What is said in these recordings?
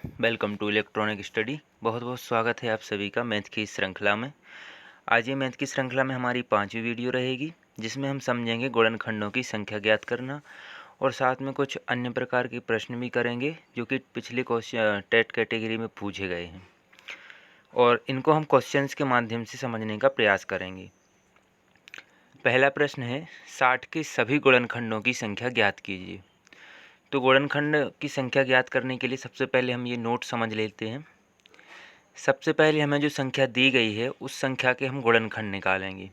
Welcome to electronic study. बहुत बहुत स्वागत है आप सभी का मैथ की इस श्रृंखला में। आज ये मैथ की श्रृंखला में हमारी 5वीं वीडियो रहेगी, जिसमें हम समझेंगे गुणनखंडों की संख्या ज्ञात करना और साथ में कुछ अन्य प्रकार के प्रश्न भी करेंगे जो कि पिछले क्वेश्चन टेट कैटेगरी में पूछे गए हैं और इनको हम क्वेश्चंस के माध्यम से समझने का प्रयास करेंगे। पहला प्रश्न है, 60 के सभी गुणनखंडों की संख्या ज्ञात कीजिए। तो गुणनखंड की संख्या ज्ञात करने के लिए सबसे पहले हम ये नोट समझ लेते हैं। सबसे पहले हमें जो संख्या दी गई है उस संख्या के हम गुणनखंड निकालेंगे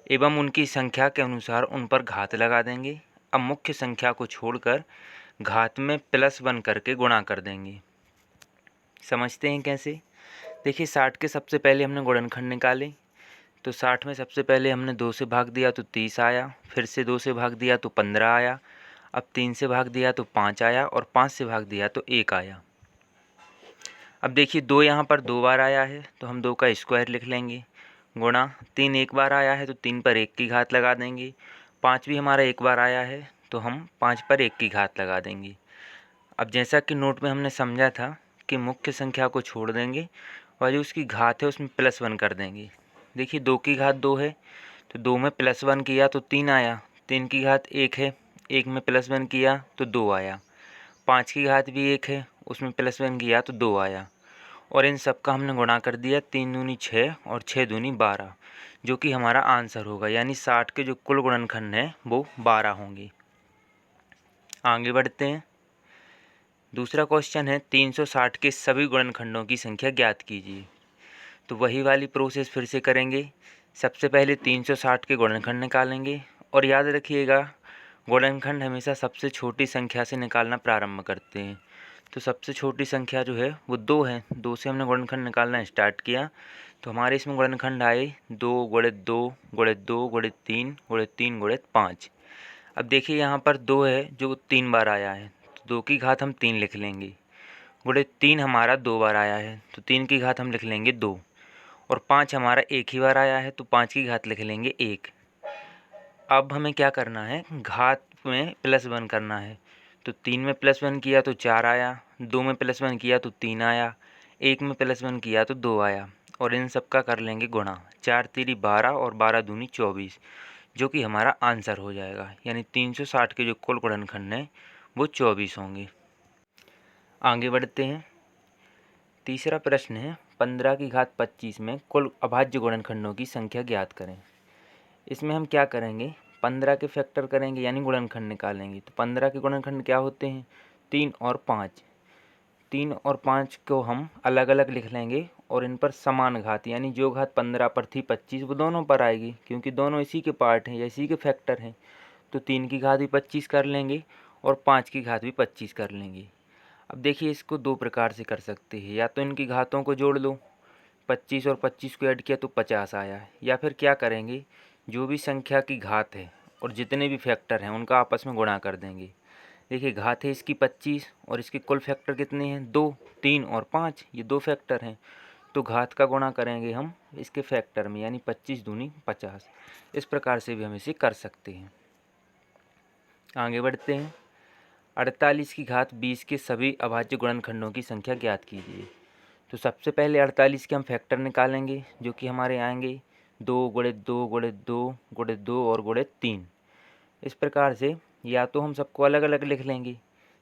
एवं उनकी संख्या के अनुसार उन पर घात लगा देंगे। अब मुख्य संख्या को छोड़कर घात में +1 करके गुणा कर देंगे। समझते हैं कैसे। देखिए 60 के सबसे पहले हमने गुणनखंड निकाले, तो 60 में सबसे पहले हमने 2 से भाग दिया तो 30 आया, फिर से 2 से भाग दिया तो 15 आया, अब 3 से भाग दिया तो 5 आया और 5 से भाग दिया तो 1 आया। अब देखिए 2 यहाँ पर 2 बार आया है तो हम 2 का स्क्वायर लिख लेंगे, गुणा 3 एक बार आया है तो 3 पर 1 की घात लगा देंगे, 5 भी हमारा एक बार आया है तो हम 5 पर 1 की घात लगा देंगे। अब जैसा कि नोट में हमने समझा था कि मुख्य संख्या को छोड़ देंगे और जो उसकी घात है उसमें +1 कर देंगे। देखिए 2 की घात 2 है तो 2 में +1 किया तो 3 आया, 3 की घात 1 है, 1 में +1 किया तो 2 आया, 5 की घात भी 1 है, उसमें +1 किया तो 2 आया और इन सब का हमने गुणा कर दिया, 3 दूनी 6 और 6 दूनी 12, जो कि हमारा आंसर होगा। यानी 60 के जो कुल गुणनखंड हैं वो 12 होंगे। आगे बढ़ते हैं। दूसरा क्वेश्चन है, 360 के सभी गुणनखंडों की संख्या ज्ञात कीजिए। तो वही वाली प्रोसेस फिर से करेंगे। सबसे पहले 360 के गुणनखंड निकालेंगे और याद रखिएगा गुणनखंड हमेशा सबसे छोटी संख्या से निकालना प्रारंभ करते हैं। तो सबसे छोटी संख्या जो है वो 2 है, 2 से हमने गुणनखंड निकालना स्टार्ट किया तो हमारे इसमें गुणनखंड आए 2 × 2 × 2 × 3 × 3 × 5। अब देखिए यहाँ पर 2 है जो 3 बार आया है तो 2 की घात हम 3 लिख लेंगे, गुणे 3 हमारा 2 बार आया है तो 3 की घात हम लिख लेंगे 2 और 5 हमारा एक ही बार आया है तो 5 की घात लिख लेंगे 1। अब हमें क्या करना है, घात में +1 करना है। तो 3 में +1 किया तो 4 आया, 2 में +1 किया तो 3 आया, 1 में +1 किया तो 2 आया और इन सब का कर लेंगे गुणा, 4 तिरी 12 और 12 दूनी 24, जो कि हमारा आंसर हो जाएगा। यानी 360 के जो कुल गुणनखंड हैं वो 24 होंगे। आगे बढ़ते हैं। तीसरा प्रश्न है, 15 की घात 25 में कुल अभाज्य गुणनखंडों की संख्या ज्ञात करें। इसमें हम क्या करेंगे, 15 के फैक्टर करेंगे यानी गुणनखंड निकालेंगे। तो 15 के गुणनखंड क्या होते हैं, 3 और 5। 3 और 5 को हम अलग अलग लिख लेंगे और इन पर समान घात यानी जो घात 15 पर थी 25 वो दोनों पर आएगी, क्योंकि दोनों इसी के पार्ट हैं या इसी के फैक्टर हैं। तो 3 की घात भी 25 कर लेंगे और 5 की घात भी 25 कर लेंगे। अब देखिए इसको 2 प्रकार से कर सकते हैं, या तो इनकी घातों को जोड़ लो, 25 और 25 को ऐड किया तो 50 आया, या फिर क्या करेंगे, जो भी संख्या की घात है और जितने भी फैक्टर हैं उनका आपस में गुणा कर देंगे। देखिए घात है इसकी 25 और इसके कुल फैक्टर कितने हैं, 2, 3 और 5, ये 2 फैक्टर हैं। तो घात का गुणा करेंगे हम इसके फैक्टर में यानी 25 दूनी 50। इस प्रकार से भी हम इसे कर सकते हैं। आगे बढ़ते हैं। 48 की घात 20 के सभी अभाज्य गुणनखंडों की संख्या ज्ञात कीजिए। तो सबसे पहले 48 के हम फैक्टर निकालेंगे जो कि हमारे आएंगे 2 × 2 × 2 × 2 और × 3। इस प्रकार से या तो हम सबको अलग अलग लिख लेंगे,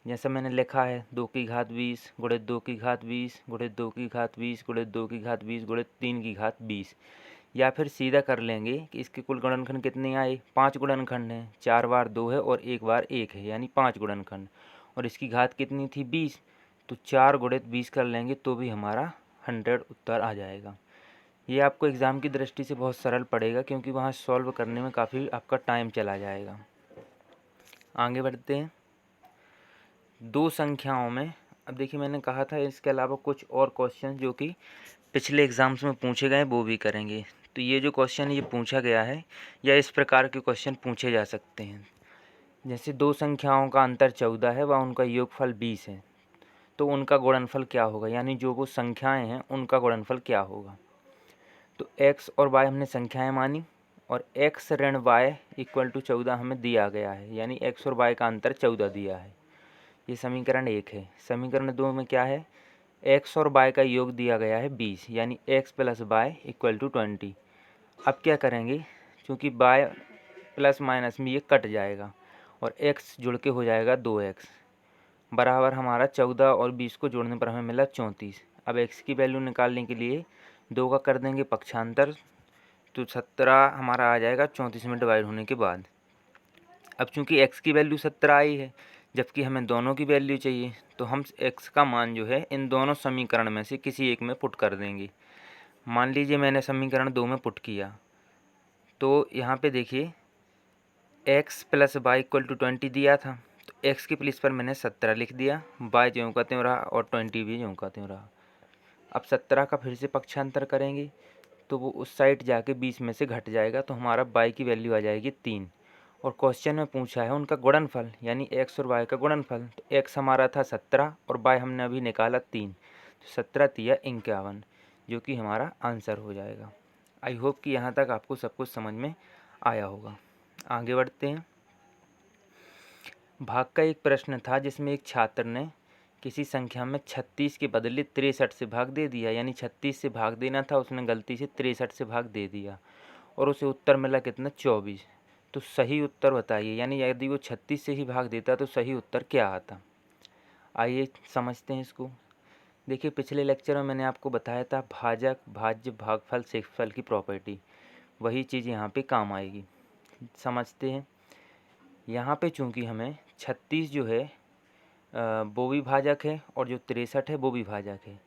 जैसा मैंने लिखा है 2 की घात 20 × 2 की घात 20 × 2 की घात 20 × 2 की घात 20 × 3 की घात 20, या फिर सीधा कर लेंगे कि इसके कुल गुणनखंड कितने आए, 5 गुणनखंड हैं, 4 बार 2 है और 1 बार 1 है यानी 5 गुणनखंड, और इसकी घात कितनी थी 20, तो 4 × 20 कर लेंगे तो भी हमारा 100 उत्तर आ जाएगा। ये आपको एग्ज़ाम की दृष्टि से बहुत सरल पड़ेगा क्योंकि वहाँ सॉल्व करने में काफ़ी आपका टाइम चला जाएगा। आगे बढ़ते हैं। 2 संख्याओं में, अब देखिए मैंने कहा था इसके अलावा कुछ और क्वेश्चन जो कि पिछले एग्ज़ाम्स में पूछे गए वो भी करेंगे। तो ये जो क्वेश्चन ये पूछा गया है या इस प्रकार के क्वेश्चन पूछे जा सकते हैं, जैसे 2 संख्याओं का अंतर 14 है व उनका योगफल 20 है, तो उनका गुणनफल क्या होगा, यानी जो वो संख्याएं हैं उनका गुणनफल क्या होगा। तो x और y हमने संख्याएं मानी और x ऋण y = 14 हमें दिया गया है, यानी x और y का अंतर 14 दिया है। ये समीकरण 1 है। समीकरण 2 में क्या है, x और y का योग दिया गया है 20, यानी x plus y equal to 20। अब क्या करेंगे, चूँकि y प्लस माइनस में ये कट जाएगा और x जुड़ के हो जाएगा 2x बराबर हमारा 14 और 20 को जोड़ने पर हमें मिला 34। अब x की वैल्यू निकालने के लिए 2 का कर देंगे पक्षांतर, तो 17 हमारा आ जाएगा 34 में डिवाइड होने के बाद। अब चूँकि x की वैल्यू 17 आई है, जबकि हमें दोनों की वैल्यू चाहिए, तो हम x का मान जो है इन दोनों समीकरण में से किसी एक में पुट कर देंगे। मान लीजिए मैंने समीकरण 2 में पुट किया, तो यहाँ पे देखिए x plus y equal to 20 दिया था, तो x की प्लेस पर मैंने 17 लिख दिया, y ज्यों का त्यों रहा और 20 भी ज्यों का त्यों रहा। अब 17 का फिर से पक्षांतर करेंगे तो वो उस साइड जाके 20 में से घट जाएगा, तो हमारा y की वैल्यू आ जाएगी 3। और क्वेश्चन में पूछा है उनका गुणनफल, यानी x और y का गुणनफल। तो x हमारा था 17 और y हमने अभी निकाला 3, तो 17 तिया 51, जो कि हमारा आंसर हो जाएगा। आई होप कि यहाँ तक आपको सब कुछ समझ में आया होगा। आगे बढ़ते हैं। भाग का एक प्रश्न था जिसमें एक छात्र ने किसी संख्या में 36 के बदले 63 से भाग दे दिया, यानी 36 से भाग देना था, उसने गलती से 63 से भाग दे दिया और उसे उत्तर मिला कितना, 24। तो सही उत्तर बताइए, यानी यदि वो 36 से ही भाग देता तो सही उत्तर क्या आता। आइए समझते हैं इसको। देखिए पिछले लेक्चर में मैंने आपको बताया था भाजक, भाज्य, भागफल, शेषफल की प्रॉपर्टी, वही चीज़ यहाँ पे काम आएगी। समझते हैं। यहाँ पे चूँकि हमें 36 जो है वो भी भाजक है और जो 63 है वो भी भाजक है,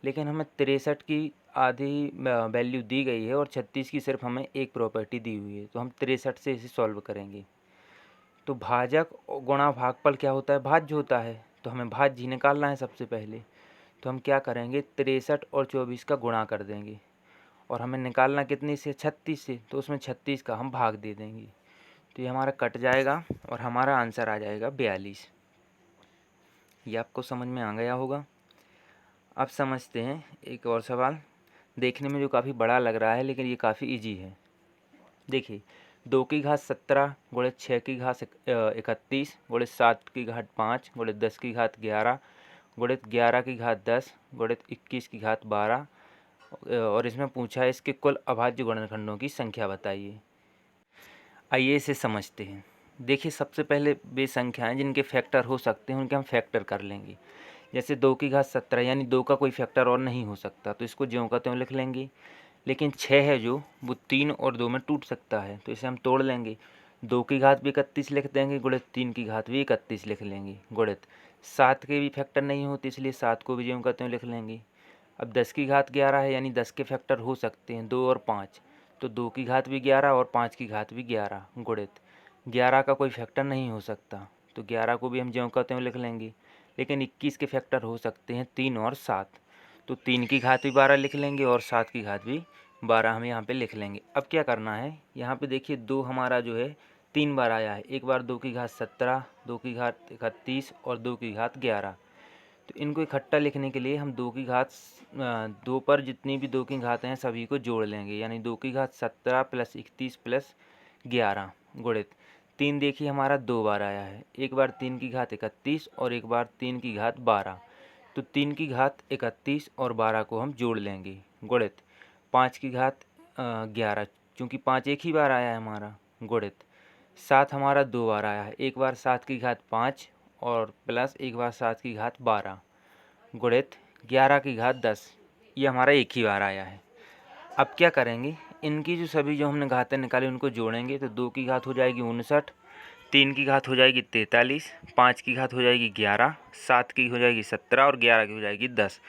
लेकिन हमें 63 की आधी वैल्यू दी गई है और 36 की सिर्फ हमें एक प्रॉपर्टी दी हुई है, तो हम 63 से इसे सॉल्व करेंगे। तो भाजक गुणा भागफल क्या होता है, भाज्य होता है, तो हमें भाज्य ही निकालना है सबसे पहले। तो हम क्या करेंगे, 63 और 24 का गुणा कर देंगे और हमें निकालना कितनी से, 36 से, तो उसमें 36 का हम भाग दे देंगे, तो ये हमारा कट जाएगा और हमारा आंसर आ जाएगा 42। ये आपको समझ में आ गया होगा। अब समझते हैं एक और सवाल, देखने में जो काफ़ी बड़ा लग रहा है लेकिन ये काफ़ी इजी है। देखिए 2 की घात 17 गुणित 6 की घात 31 गुणित 7 की घात 5 गुणित 10 की घात 11 गुणित 11 की घात 10 गुणित 21 की घात 12, और इसमें पूछा है इसके कुल अभाज्य गुणनखंडों की संख्या बताइए। आइए इसे समझते हैं। देखिए सबसे पहले वे संख्याएं जिनके फैक्टर हो सकते हैं उनके हम फैक्टर कर लेंगे। जैसे 2 की घात 17, यानी 2 का कोई फैक्टर और नहीं हो सकता, तो इसको ज्यों का त्यों लिख लेंगे। लेकिन 6 है जो, वो 3 और 2 में टूट सकता है, तो इसे हम तोड़ लेंगे। 2 की घात भी 31 लिख देंगे, गुणित 3 की घात भी 31 लिख लेंगे, गुणित 7 के भी फैक्टर नहीं होते, इसलिए 7 को भी ज्यों का त्यों लिख लेंगे। अब 10 की घात 11 है, यानी 10 के फैक्टर हो सकते हैं 2 और 5, तो 2 की घात भी 11 और 5 की घात भी 11, गुणित 11 का कोई फैक्टर नहीं हो सकता, तो 11 को भी हम ज्यों का त्यों लिख लेंगे। लेकिन 21 के फैक्टर हो सकते हैं 3 और 7, तो 3 की घात भी 12 लिख लेंगे और 7 की घात भी 12 हम यहाँ पे लिख लेंगे। अब क्या करना है, यहाँ पे देखिए 2 हमारा जो है 3 बार आया है, एक बार 2 की घात 17, 2 की घात 31 और 2 की घात 11। तो इनको इकट्ठा लिखने के लिए हम 2 की घात 2 पर जितनी भी 2 की घातें हैं सभी को जोड़ लेंगे, यानी 2 की घात 17 प्लस 31 प्लस 11 गुणित 3। देखिए हमारा 2 बार आया है, एक बार 3 की घात 31 और एक बार 3 की घात 12, तो 3 की घात 31 और 12 को हम जोड़ लेंगे, गुणित 5 की घात 11, चूँकि 5 एक ही बार आया है हमारा, गुणित 7 हमारा 2 बार आया है, एक बार 7 की घात 5 और प्लस एक बार 7 की घात 12, गुणित 11 की घात 10, ये हमारा एक ही बार आया है। अब क्या करेंगे, इनकी जो सभी जो हमने घातें निकाली उनको जोड़ेंगे, तो 2 की घात हो जाएगी 59, 3 की घात हो जाएगी 43, 5 की घात हो जाएगी 11, 7 की हो जाएगी 17 और 11 की हो जाएगी 10।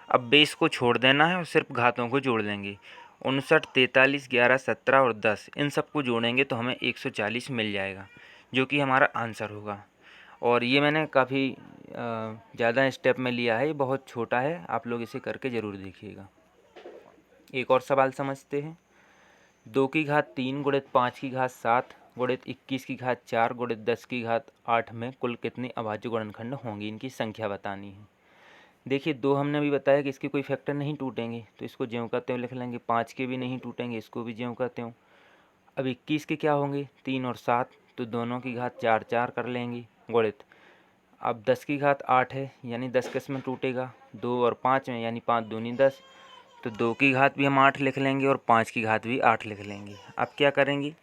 अब बेस को छोड़ देना है और सिर्फ घातों को जोड़ लेंगे। 59, 43, 11, 17 और 10, इन सबको जोड़ेंगे तो हमें 140 मिल जाएगा, जो कि हमारा आंसर होगा। और ये मैंने काफ़ी ज़्यादा स्टेप में लिया है, ये बहुत छोटा है, आप लोग इसे करके ज़रूर देखिएगा। एक और सवाल समझते हैं। 2 की घात 3 गुणित 5 की घात 7 गुणित 21 की घात 4 गुणित 10 की घात 8 में कुल कितने अभाज्य गुणनखंड होंगे, इनकी संख्या बतानी है। देखिए 2 हमने अभी बताया कि इसके कोई फैक्टर नहीं टूटेंगे, तो इसको ज्यों का त्यों लिख लेंगे। 5 के भी नहीं टूटेंगे, इसको भी ज्यों का त्यों। अब 21 के क्या होंगे, 3 और 7, तो दोनों की घात 4 4 कर लेंगे, गुणित अब 10 की घात 8 है, यानी 10 किस में टूटेगा, 2 और 5 में, यानी 5 दूनी 10। तो 2 की घात भी हम 8 लिख लेंगे और 5 की घात भी 8 लिख लेंगे। अब क्या करेंगे,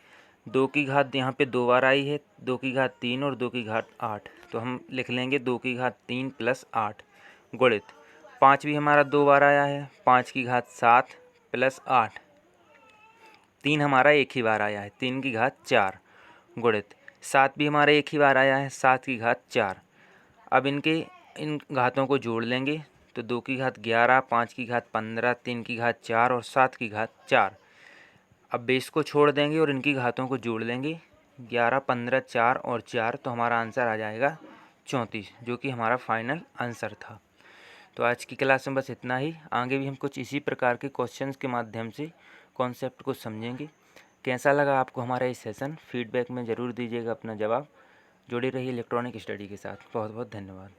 2 की घात यहाँ पे 2 बार आई है, 2 की घात 3 और 2 की घात 8, तो हम लिख लेंगे 2 की घात 3 प्लस 8 गुणित 5 भी हमारा 2 बार आया है, 5 की घात 7 प्लस 8, 3 हमारा एक ही बार आया है, 3 की घात 4 गुणित 7 भी हमारा एक ही बार आया है, 7 की घात 4। अब इन घातों को जोड़ लेंगे तो 2 की घात 11, 5 की घात 15, 3 की घात 4 और 7 की घात 4। अब बेस को छोड़ देंगे और इनकी घातों को जोड़ लेंगे, 11, 15, 4 और 4, तो हमारा आंसर आ जाएगा 34, जो कि हमारा फाइनल आंसर था। तो आज की क्लास में बस इतना ही। आगे भी हम कुछ इसी प्रकार के क्वेश्चंस के माध्यम से कॉन्सेप्ट को समझेंगे। कैसा लगा आपको हमारा ये सेशन, फीडबैक में ज़रूर दीजिएगा अपना जवाब। जुड़े रहिए इलेक्ट्रॉनिक स्टडी के साथ। बहुत बहुत धन्यवाद।